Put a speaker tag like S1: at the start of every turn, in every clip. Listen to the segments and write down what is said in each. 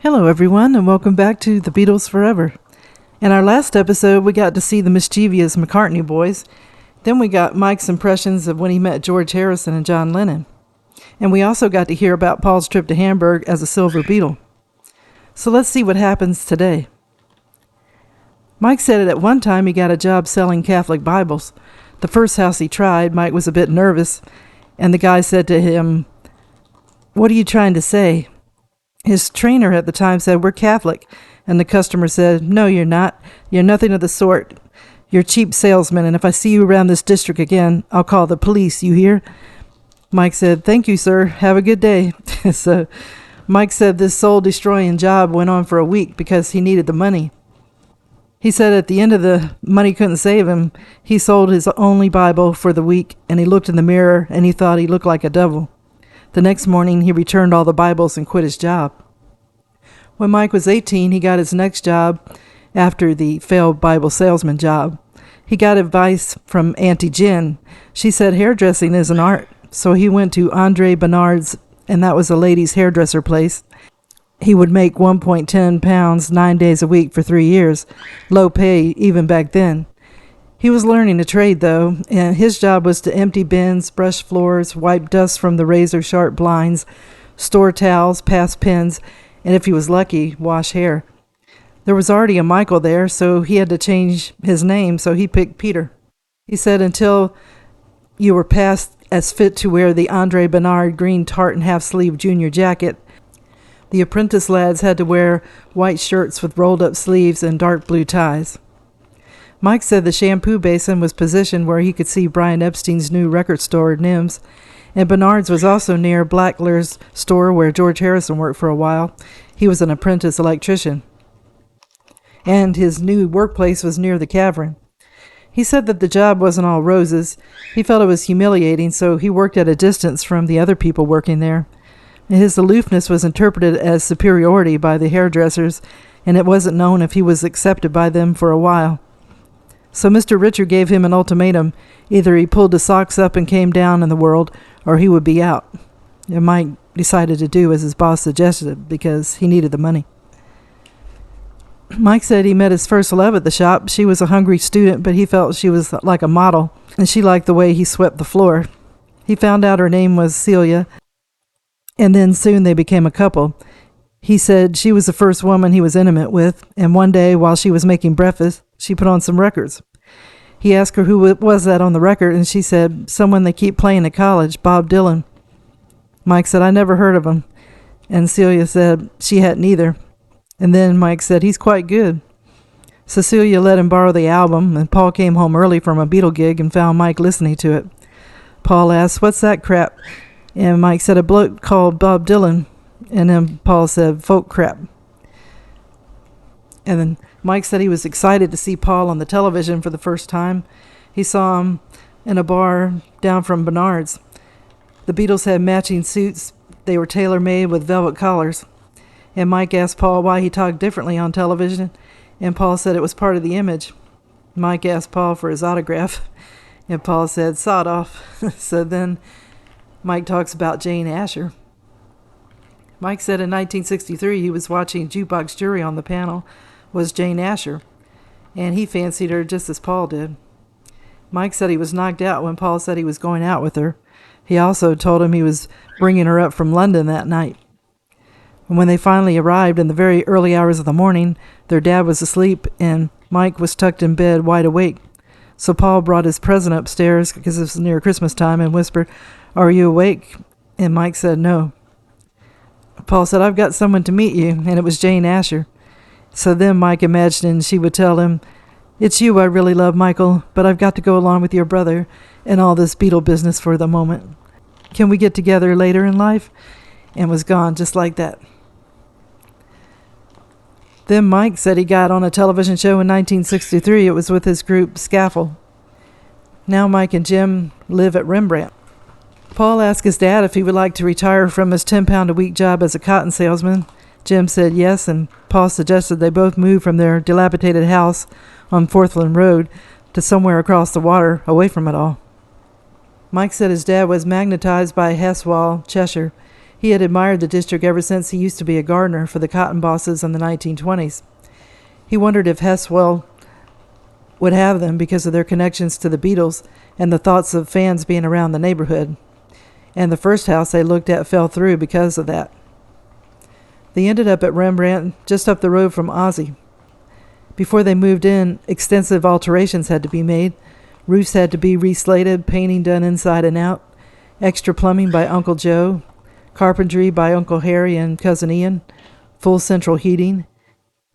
S1: Hello everyone, and welcome back to the Beatles Forever. In our last episode, we got to see the mischievous McCartney boys. Then we got Mike's impressions of when he met George Harrison and John Lennon. And we also got to hear about Paul's trip to Hamburg as a Silver Beatle. So let's see what happens today. Mike said that at one time he got a job selling Catholic Bibles. The first house he tried, Mike was a bit nervous, and the guy said to him, "What are you trying to say?" His trainer at the time said, "We're Catholic." And the customer said, "No, you're not. You're nothing of the sort. You're a cheap salesman, and if I see you around this district again, I'll call the police, you hear?" Mike said, "Thank you, sir. Have a good day." So Mike said this soul-destroying job went on for a week because he needed the money. He said at the end of the money couldn't save him. He sold his only Bible for the week, and he looked in the mirror, and he thought he looked like a devil. The next morning, he returned all the Bibles and quit his job. When Mike was 18, he got his next job after the failed Bible salesman job. He got advice from Auntie Jen. She said hairdressing is an art, so he went to Andre Bernard's, and that was a ladies' hairdresser place. He would make £1.10 9 days a week for 3 years, low pay even back then. He was learning a trade, though, and his job was to empty bins, brush floors, wipe dust from the razor-sharp blinds, store towels, pass pens, and if he was lucky, wash hair. There was already a Michael there, so he had to change his name, so he picked Peter. He said, "Until you were past as fit to wear the Andre Bernard green tartan half-sleeve junior jacket, the apprentice lads had to wear white shirts with rolled-up sleeves and dark blue ties." Mike said the shampoo basin was positioned where he could see Brian Epstein's new record store, Nims, and Bernard's was also near Blackler's store where George Harrison worked for a while. He was an apprentice electrician. And his new workplace was near the cavern. He said that the job wasn't all roses. He felt it was humiliating, so he worked at a distance from the other people working there. His aloofness was interpreted as superiority by the hairdressers, and it wasn't known if he was accepted by them for a while. So Mr. Richard gave him an ultimatum. Either he pulled his socks up and came down in the world, or he would be out. And Mike decided to do as his boss suggested because he needed the money. Mike said he met his first love at the shop. She was a hungry student, but he felt she was like a model, and she liked the way he swept the floor. He found out her name was Celia, and then soon they became a couple. He said she was the first woman he was intimate with, and one day while she was making breakfast, she put on some records. He asked her who was that on the record, and she said, "Someone they keep playing at college, Bob Dylan." Mike said, "I never heard of him." And Celia said she hadn't either. And then Mike said, "He's quite good." Cecilia let him borrow the album, and Paul came home early from a Beatle gig and found Mike listening to it. Paul asked, "What's that crap?" And Mike said, "A bloke called Bob Dylan." And then Paul said, "Folk crap." And then Mike said he was excited to see Paul on the television for the first time. He saw him in a bar down from Bernard's. The Beatles had matching suits. They were tailor-made with velvet collars. And Mike asked Paul why he talked differently on television, and Paul said it was part of the image. Mike asked Paul for his autograph, and Paul said, "Sod off." So then Mike talks about Jane Asher. Mike said in 1963 he was watching Jukebox Jury. On the panel was Jane Asher, and he fancied her just as Paul did. Mike said he was knocked out when Paul said he was going out with her. He also told him he was bringing her up from London that night. And when they finally arrived in the very early hours of the morning, their dad was asleep, and Mike was tucked in bed wide awake. So Paul brought his present upstairs, because it was near Christmas time, and whispered, "Are you awake?" And Mike said no. Paul said, "I've got someone to meet you," and it was Jane Asher. So then Mike imagined she would tell him, "It's you I really love, Michael, but I've got to go along with your brother and all this Beatle business for the moment. Can we get together later in life?" And was gone just like that. Then Mike said he got on a television show in 1963. It was with his group Scaffold. Now Mike and Jim live at Rembrandt. Paul asked his dad if he would like to retire from his £10-a-week job as a cotton salesman. Jim said yes, and Paul suggested they both move from their dilapidated house on Forthland Road to somewhere across the water, away from it all. Mike said his dad was magnetized by Heswall, Cheshire. He had admired the district ever since he used to be a gardener for the cotton bosses in the 1920s. He wondered if Heswell would have them because of their connections to the Beatles and the thoughts of fans being around the neighborhood. And the first house they looked at fell through because of that. They ended up at Rembrandt, just up the road from Ozzie. Before they moved in, extensive alterations had to be made. Roofs had to be reslated, painting done inside and out, extra plumbing by Uncle Joe, carpentry by Uncle Harry and Cousin Ian, full central heating,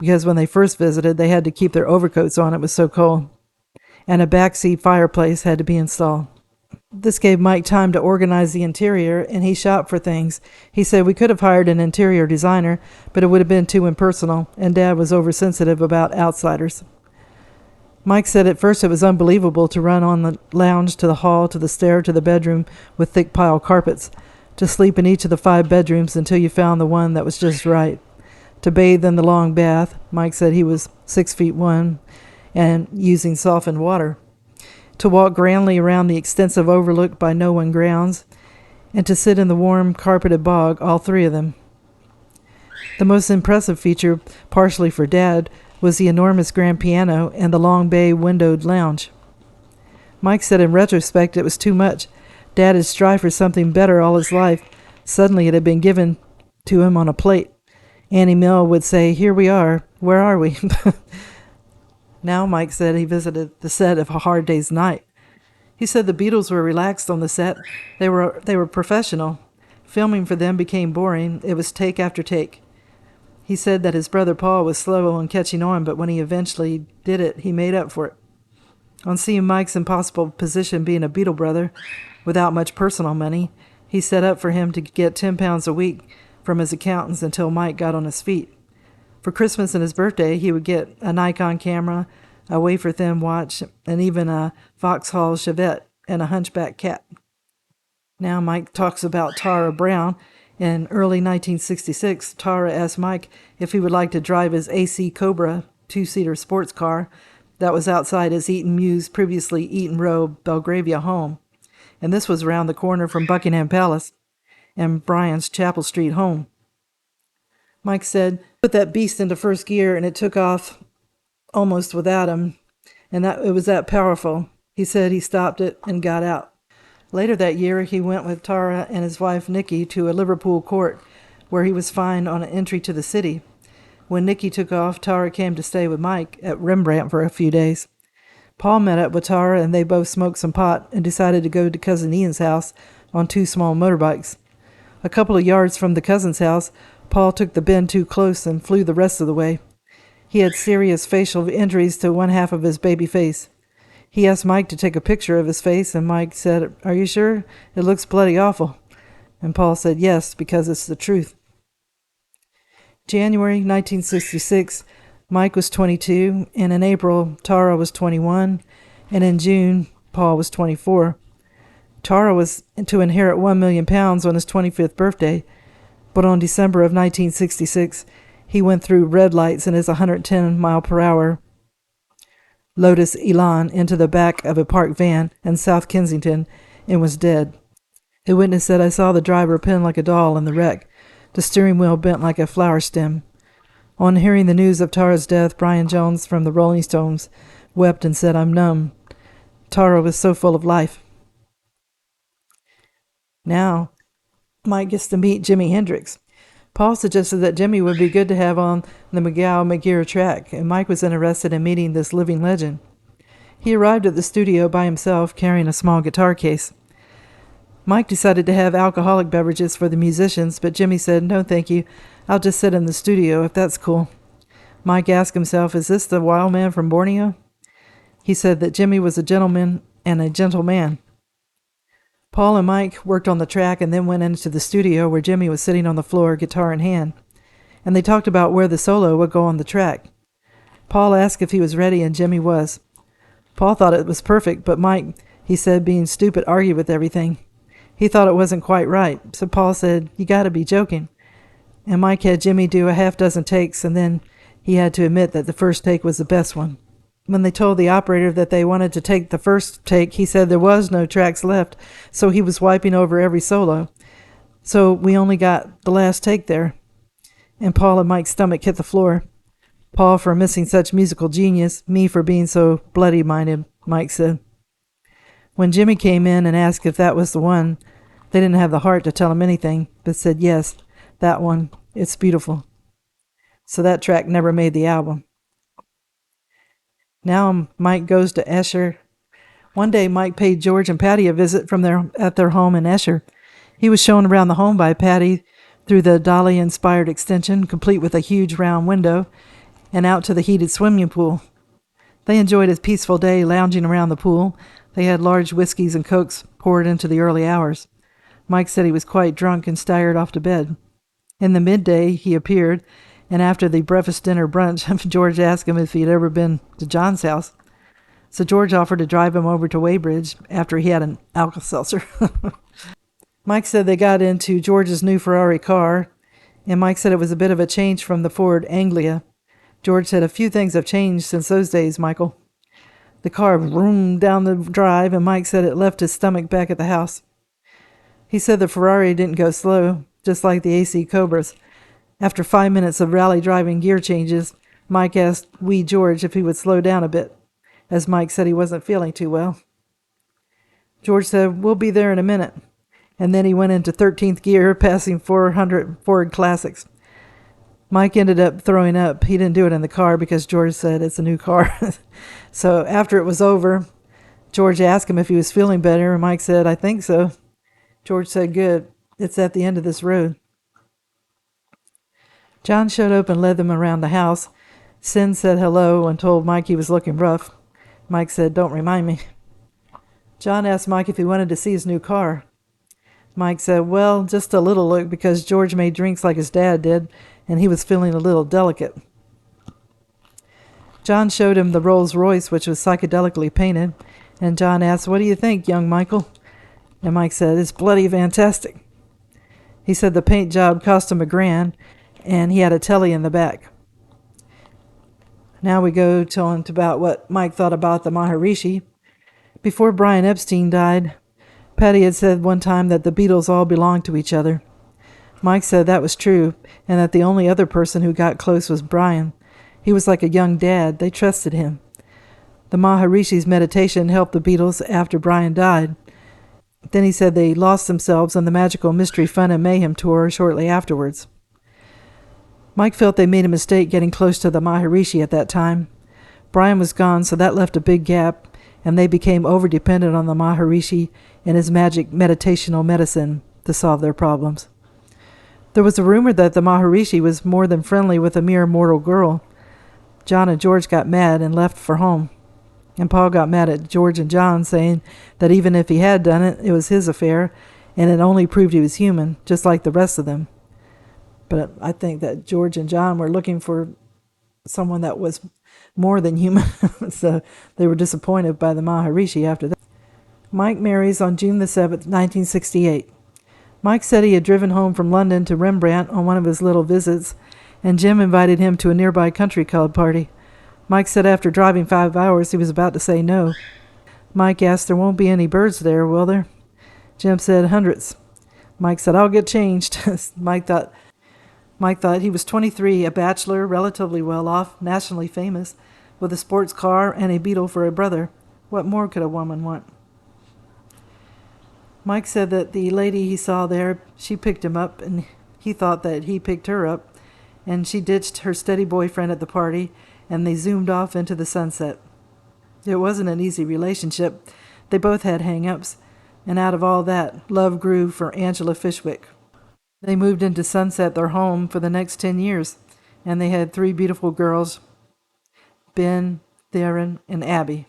S1: because when they first visited, they had to keep their overcoats on, it was so cold, and a backseat fireplace had to be installed. This gave Mike time to organize the interior, and he shopped for things. He said we could have hired an interior designer, but it would have been too impersonal, and Dad was oversensitive about outsiders. Mike said at first it was unbelievable to run on the lounge to the hall to the stair to the bedroom with thick pile carpets, to sleep in each of the 5 bedrooms until you found the one that was just right, to bathe in the long bath. Mike said he was 6'1" and using softened water, to walk grandly around the extensive overlooked by no one grounds, and to sit in the warm carpeted bog, all 3 of them. The most impressive feature, partially for Dad, was the enormous grand piano and the long bay windowed lounge. Mike said in retrospect it was too much. Dad had strived for something better all his life. Suddenly it had been given to him on a plate. Annie Mill would say, "Here we are. Where are we?" Now Mike said he visited the set of A Hard Day's Night. He said the Beatles were relaxed on the set. They were professional. Filming for them became boring. It was take after take. He said that his brother Paul was slow on catching on, but when he eventually did it, he made up for it. On seeing Mike's impossible position being a Beatle brother without much personal money, he set up for him to get £10 a week from his accountants until Mike got on his feet. For Christmas and his birthday, he would get a Nikon camera, a wafer-thin watch, and even a Vauxhall Chevette and a hunchback cat. Now Mike talks about Tara Brown. In early 1966, Tara asked Mike if he would like to drive his AC Cobra 2-seater sports car that was outside his Eaton Mews, previously Eaton Row, Belgravia home. And this was around the corner from Buckingham Palace and Brian's Chapel Street home. Mike said, "Put that beast into first gear and it took off almost without him, and that it was that powerful." He said he stopped it and got out. Later that year, he went with Tara and his wife Nikki to a Liverpool court where he was fined on an entry to the city. When Nikki took off, Tara came to stay with Mike at Rembrandt for a few days. Paul met up with Tara and they both smoked some pot and decided to go to Cousin Ian's house on 2 small motorbikes. A couple of yards from the cousin's house, Paul took the bend too close and flew the rest of the way. He had serious facial injuries to one half of his baby face. He asked Mike to take a picture of his face, and Mike said, "Are you sure? It looks bloody awful." And Paul said, "Yes, because it's the truth." January 1966, Mike was 22, and in April, Tara was 21, and in June, Paul was 24. Tara was to inherit £1 million on his 25th birthday, but on December of 1966, he went through red lights in his 110-mile-per-hour Lotus Elan into the back of a parked van in South Kensington and was dead. A witness said, "I saw the driver pin like a doll in the wreck, the steering wheel bent like a flower stem." On hearing the news of Tara's death, Brian Jones from the Rolling Stones wept and said, "I'm numb. Tara was so full of life." Now, Mike gets to meet Jimi Hendrix. Paul suggested that Jimmy would be good to have on the McGow-McGear track, and Mike was interested in meeting this living legend. He arrived at the studio by himself, carrying a small guitar case. Mike decided to have alcoholic beverages for the musicians, but Jimmy said, "No, thank you. I'll just sit in the studio, if that's cool." Mike asked himself, "Is this the wild man from Borneo?" He said that Jimmy was a gentleman and a gentleman. Paul and Mike worked on the track and then went into the studio where Jimmy was sitting on the floor, guitar in hand, and they talked about where the solo would go on the track. Paul asked if he was ready, and Jimmy was. Paul thought it was perfect, but Mike, he said, being stupid, argued with everything. He thought it wasn't quite right, so Paul said, "You gotta be joking." And Mike had Jimmy do a half-dozen takes, and then he had to admit that the first take was the best one. When they told the operator that they wanted to take the first take, he said there was no tracks left, so he was wiping over every solo. So we only got the last take there, and Paul and Mike's stomach hit the floor. Paul for missing such musical genius, me for being so bloody-minded, Mike said. When Jimmy came in and asked if that was the one, they didn't have the heart to tell him anything, but said, yes, that one, it's beautiful. So that track never made the album. Now Mike goes to Esher. One day Mike paid George and Patty a visit at their home in Esher. He was shown around the home by Patty through the Dali-inspired extension, complete with a huge round window, and out to the heated swimming pool. They enjoyed a peaceful day lounging around the pool. They had large whiskeys and cokes poured into the early hours. Mike said he was quite drunk and staggered off to bed. In the midday, he appeared, and after the breakfast dinner brunch, George asked him if he had ever been to John's house. So George offered to drive him over to Weybridge after he had an Alka-Seltzer. Mike said they got into George's new Ferrari car, and Mike said it was a bit of a change from the Ford Anglia. George said a few things have changed since those days, Michael. The car roomed down the drive, and Mike said it left his stomach back at the house. He said the Ferrari didn't go slow, just like the AC Cobras. After 5 minutes of rally driving gear changes, Mike asked wee George if he would slow down a bit, as Mike said he wasn't feeling too well. George said, we'll be there in a minute. And then he went into 13th gear, passing 400 Ford Classics. Mike ended up throwing up. He didn't do it in the car because George said it's a new car. So after it was over, George asked him if he was feeling better, and Mike said, I think so. George said, good. It's at the end of this road. John showed up and led them around the house. Sin said hello and told Mike he was looking rough. Mike said, don't remind me. John asked Mike if he wanted to see his new car. Mike said, well, just a little look because George made drinks like his dad did, and he was feeling a little delicate. John showed him the Rolls Royce, which was psychedelically painted, and John asked, what do you think, young Michael? And Mike said, it's bloody fantastic. He said the paint job cost him $1,000, and he had a telly in the back. Now we go to about what Mike thought about the Maharishi. Before Brian Epstein died, Patty had said one time that the Beatles all belonged to each other. Mike said that was true, and that the only other person who got close was Brian. He was like a young dad. They trusted him. The Maharishi's meditation helped the Beatles after Brian died. Then he said they lost themselves on the Magical Mystery Fun and Mayhem tour shortly afterwards. Mike felt they made a mistake getting close to the Maharishi at that time. Brian was gone, so that left a big gap, and they became over-dependent on the Maharishi and his magic meditational medicine to solve their problems. There was a rumor that the Maharishi was more than friendly with a mere mortal girl. John and George got mad and left for home. And Paul got mad at George and John, saying that even if he had done it, it was his affair, and it only proved he was human, just like the rest of them. But I think that George and John were looking for someone that was more than human, so they were disappointed by the Maharishi after that. Mike marries on June the 7th, 1968. Mike said he had driven home from London to Rembrandt on one of his little visits, and Jim invited him to a nearby country club party. Mike said after driving 5 hours, he was about to say no. Mike asked, there won't be any birds there, will there? Jim said, hundreds. Mike said, I'll get changed. Mike thought he was 23, a bachelor, relatively well-off, nationally famous, with a sports car and a Beatle for a brother. What more could a woman want? Mike said that the lady he saw there, she picked him up, and he thought that he picked her up, and she ditched her steady boyfriend at the party, and they zoomed off into the sunset. It wasn't an easy relationship. They both had hang-ups, and out of all that, love grew for Angela Fishwick. They moved into Sunset, their home, for the next 10 years, and they had 3 beautiful girls, Ben, Theron, and Abby.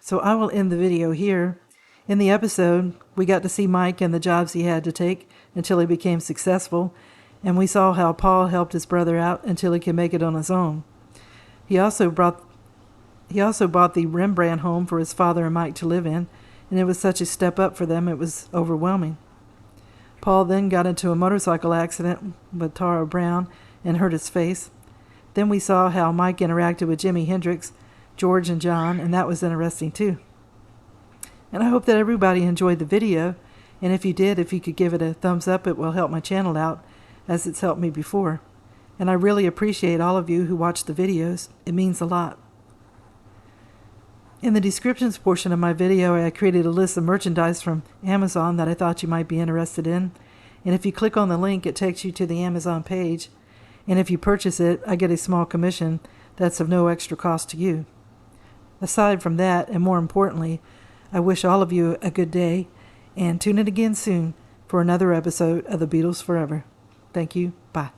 S1: So I will end the video here. In the episode, we got to see Mike and the jobs he had to take until he became successful, and we saw how Paul helped his brother out until he could make it on his own. He also bought the Rembrandt home for his father and Mike to live in, and it was such a step up for them it was overwhelming. Paul then got into a motorcycle accident with Tara Brown and hurt his face. Then we saw how Mike interacted with Jimi Hendrix, George, and John, and that was interesting too. And I hope that everybody enjoyed the video. And if you did, if you could give it a thumbs up, it will help my channel out, as it's helped me before. And I really appreciate all of you who watch the videos. It means a lot. In the descriptions portion of my video, I created a list of merchandise from Amazon that I thought you might be interested in. And if you click on the link, it takes you to the Amazon page. And if you purchase it, I get a small commission that's of no extra cost to you. Aside from that, and more importantly, I wish all of you a good day, and tune in again soon for another episode of the Beatles Forever. Thank you. Bye.